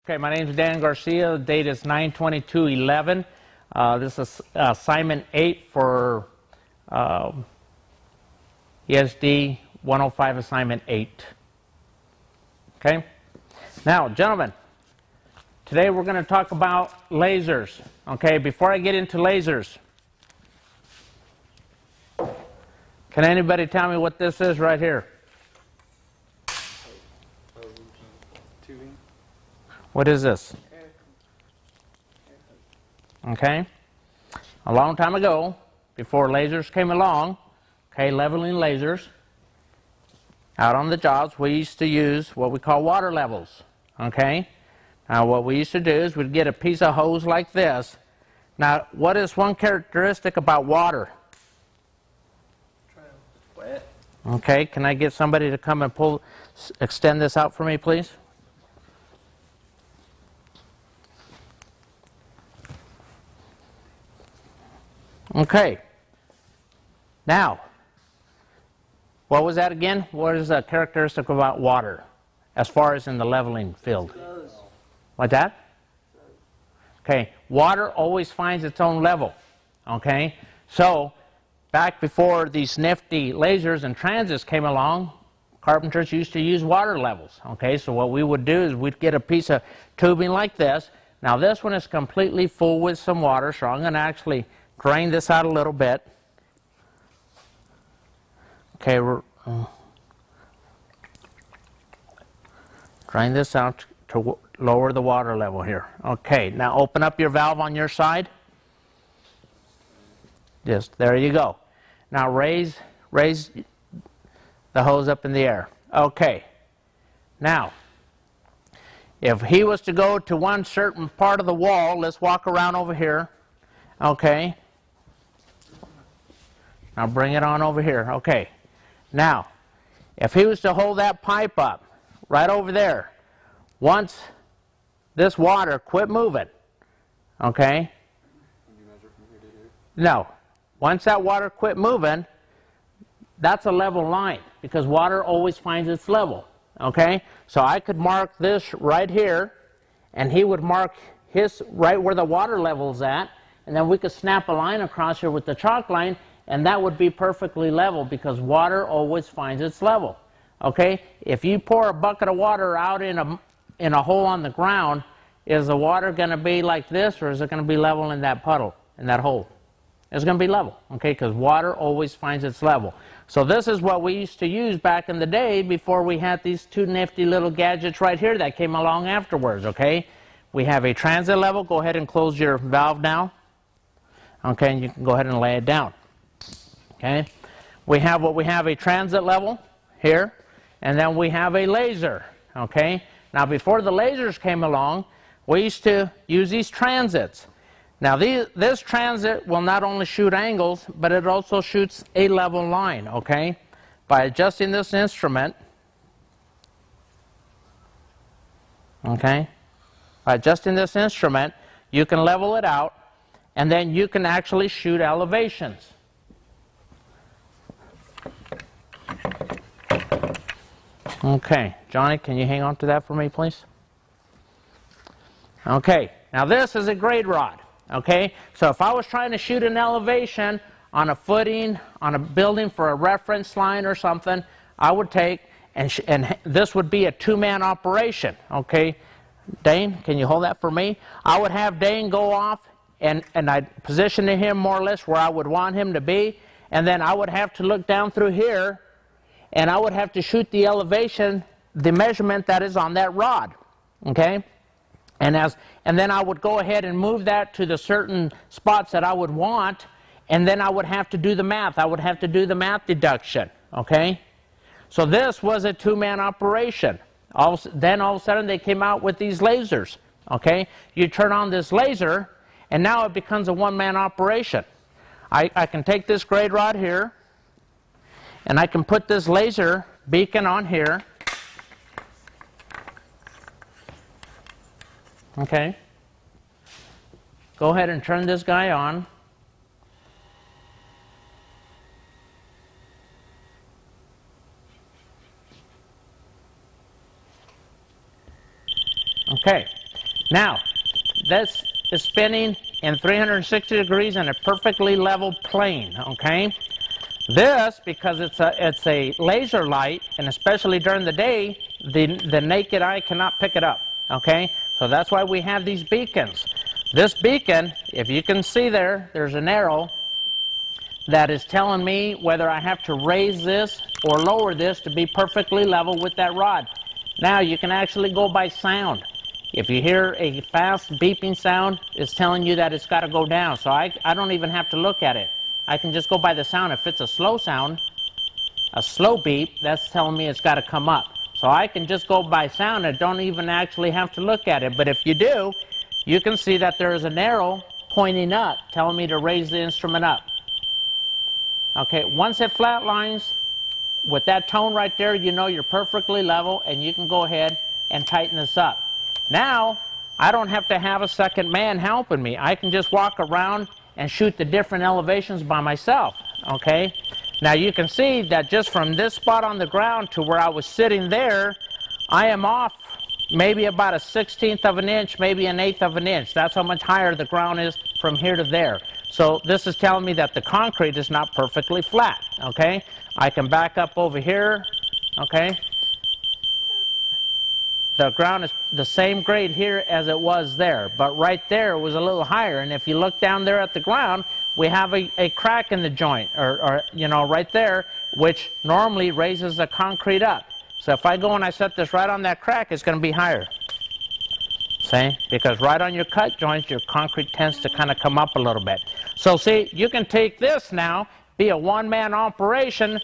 Okay, my name is Dan Garcia. The date is 9/22/11. This is assignment 8 for ESD 105 assignment 8. Okay? Now, gentlemen, today we're going to talk about lasers. Okay, before I get into lasers, can anybody tell me what this is right here? What is this? Okay. A long time ago, before lasers came along, okay, leveling lasers, out on the jobs, we used to use what we call water levels. Okay. Now, what we used to do is we'd get a piece of hose like this. Now, what is one characteristic about water? Wet. Okay. Can I get somebody to come and extend this out for me, please? Okay. Now, what was that again? What is a characteristic about water as far as in the leveling field? What's that? Okay. Water always finds its own level. Okay. So, back before these nifty lasers and transits came along, carpenters used to use water levels. Okay. So, what we would do is we'd get a piece of tubing like this. Now, this one is completely full with some water, so I'm going to actually drain this out a little bit. Okay, drain this out to lower the water level here. Okay, now open up your valve on your side. Just there you go. Now raise the hose up in the air. Okay. Now, if he was to go to one certain part of the wall, let's walk around over here. Okay. Now bring it on over here. Okay. Now, if he was to hold that pipe up right over there, once this water quit moving, okay? Can you measure from here to here? No. Once that water quit moving, that's a level line because water always finds its level, okay? So I could mark this right here, and he would mark his right where the water level's at, and then we could snap a line across here with the chalk line, and that would be perfectly level because water always finds its level. Okay? If you pour a bucket of water out in a hole on the ground, is the water going to be like this, or is it going to be level in that puddle, in that hole? It's going to be level, okay? Because water always finds its level. So this is what we used to use back in the day before we had these two nifty little gadgets right here that came along afterwards, okay? We have a transit level. Go ahead and close your valve now. Okay, and you can go ahead and lay it down. Okay, we have a transit level here, and then we have a laser. Okay, now before the lasers came along, we used to use these transits. Now this transit will not only shoot angles, but it also shoots a level line. Okay, by adjusting this instrument. Okay, by adjusting this instrument, you can level it out, and then you can actually shoot elevations. Okay, Johnny, can you hang on to that for me, please? Okay, now this is a grade rod. Okay, so if I was trying to shoot an elevation on a footing, on a building for a reference line or something, I would take, and this would be a two-man operation. Okay, Dane, can you hold that for me? I would have Dane go off, and I'd position him more or less where I would want him to be, and then I would have to look down through here, and I would have to shoot the elevation, the measurement that is on that rod, okay? And then I would go ahead and move that to the certain spots that I would want, and then I would have to do the math. I would have to do the math deduction, okay? So this was a two-man operation. Then all of a sudden they came out with these lasers, okay? You turn on this laser, and now it becomes a one-man operation. I can take this grade rod here, and I can put this laser beacon on here. Okay. Go ahead and turn this guy on. Okay. Now, this is spinning in 360 degrees in a perfectly level plane, okay? This, because it's a laser light, and especially during the day, the naked eye cannot pick it up, okay? So that's why we have these beacons. This beacon, if you can see there's an arrow that is telling me whether I have to raise this or lower this to be perfectly level with that rod. Now, you can actually go by sound. If you hear a fast beeping sound, it's telling you that it's got to go down. So I don't even have to look at it. I can just go by the sound. If it's a slow sound, a slow beep, that's telling me it's got to come up. So I can just go by sound and don't even actually have to look at it. But if you do, you can see that there is an arrow pointing up, telling me to raise the instrument up. Okay, once it flatlines, with that tone right there, you know you're perfectly level, and you can go ahead and tighten this up. Now, I don't have to have a second man helping me. I can just walk around and shoot the different elevations by myself, okay? Now, you can see that just from this spot on the ground to where I was sitting there, I am off maybe about a 1/16 of an inch, maybe an 1/8 of an inch. That's how much higher the ground is from here to there. So this is telling me that the concrete is not perfectly flat, okay? I can back up over here, okay? The ground is the same grade here as it was there, but right there it was a little higher. And if you look down there at the ground, we have a crack in the joint, or you know, right there, which normally raises the concrete up. So if I go and I set this right on that crack, it's going to be higher. See? Because right on your cut joints, your concrete tends to kind of come up a little bit. So see, you can take this now, be a one-man operation,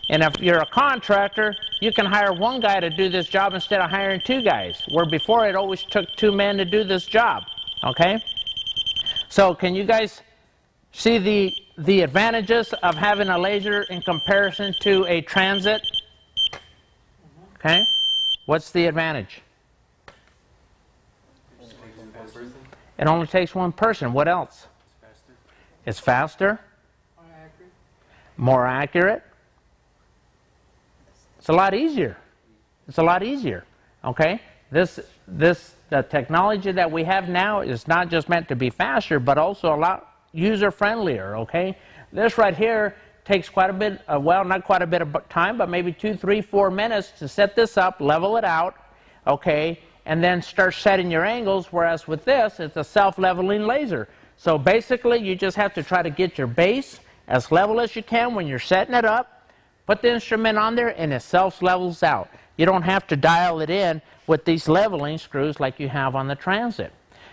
and if you're a contractor, you can hire one guy to do this job instead of hiring two guys, where before it always took two men to do this job, okay? So can you guys see the advantages of having a laser in comparison to a transit? Okay? What's the advantage? It only takes one person. What else? It's faster. More accurate. It's a lot easier. It's a lot easier. Okay? The technology that we have now is not just meant to be faster, but also a lot user-friendlier. Okay? This right here takes quite a bit, well, not quite a bit of time, but maybe 2, 3, 4 minutes to set this up, level it out, okay, and then start setting your angles, whereas with this, it's a self-leveling laser. So basically, you just have to try to get your base as level as you can when you're setting it up, put the instrument on there, and it self-levels out. You don't have to dial it in with these leveling screws like you have on the Transit.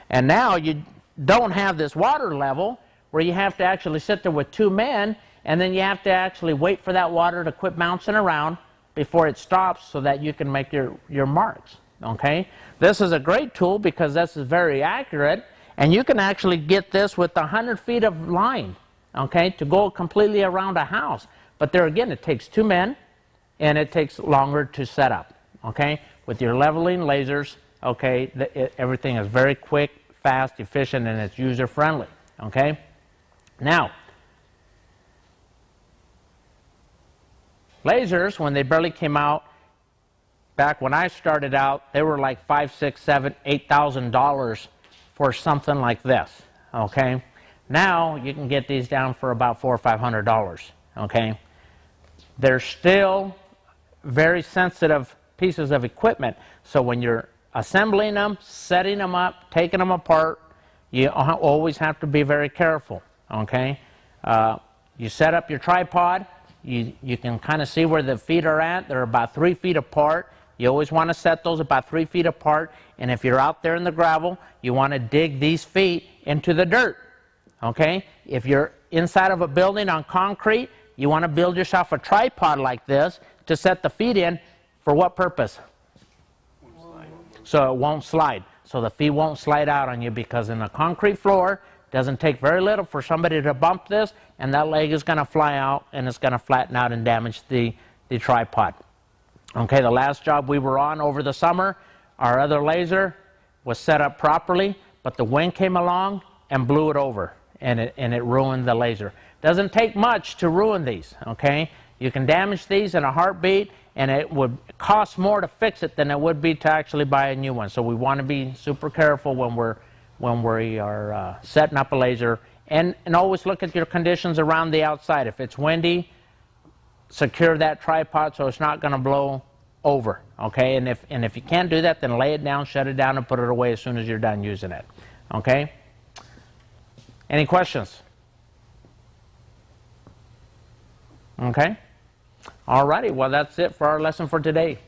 And now you don't have this water level where you have to actually sit there with two men, and then you have to actually wait for that water to quit bouncing around before it stops so that you can make your marks, okay? This is a great tool because this is very accurate, and you can actually get this with 100 feet of line, okay, to go completely around a house. But there again, it takes two men, and it takes longer to set up, okay? With your leveling lasers, okay, everything is very quick, fast, efficient, and it's user-friendly, okay? Now, lasers, when they barely came out, back when I started out, they were like $5,000, $6,000, $7,000, $8,000 for something like this, okay? Now, you can get these down for about $400 or $500, okay? They're still very sensitive pieces of equipment, so when you're assembling them, setting them up, taking them apart, you always have to be very careful, okay? You set up your tripod, you can kind of see where the feet are at. They're about 3 feet apart. You always want to set those about 3 feet apart, and if you're out there in the gravel, you want to dig these feet into the dirt, okay? If you're inside of a building on concrete, you want to build yourself a tripod like this to set the feet in. For what purpose? So it won't slide. So the feet won't slide out on you, because in a concrete floor, it doesn't take very little for somebody to bump this, and that leg is going to fly out, and it's going to flatten out and damage the tripod. Okay, the last job we were on over the summer, our other laser was set up properly, but the wind came along and blew it over, and it ruined the laser. Doesn't take much to ruin these, okay? You can damage these in a heartbeat, and it would cost more to fix it than it would be to actually buy a new one. So we want to be super careful when we are setting up a laser, and always look at your conditions around the outside. If it's windy, secure that tripod so it's not going to blow over, okay? And if you can't do that, then lay it down, shut it down, and put it away as soon as you're done using it, okay? Any questions? Okay. All righty. Well, that's it for our lesson for today.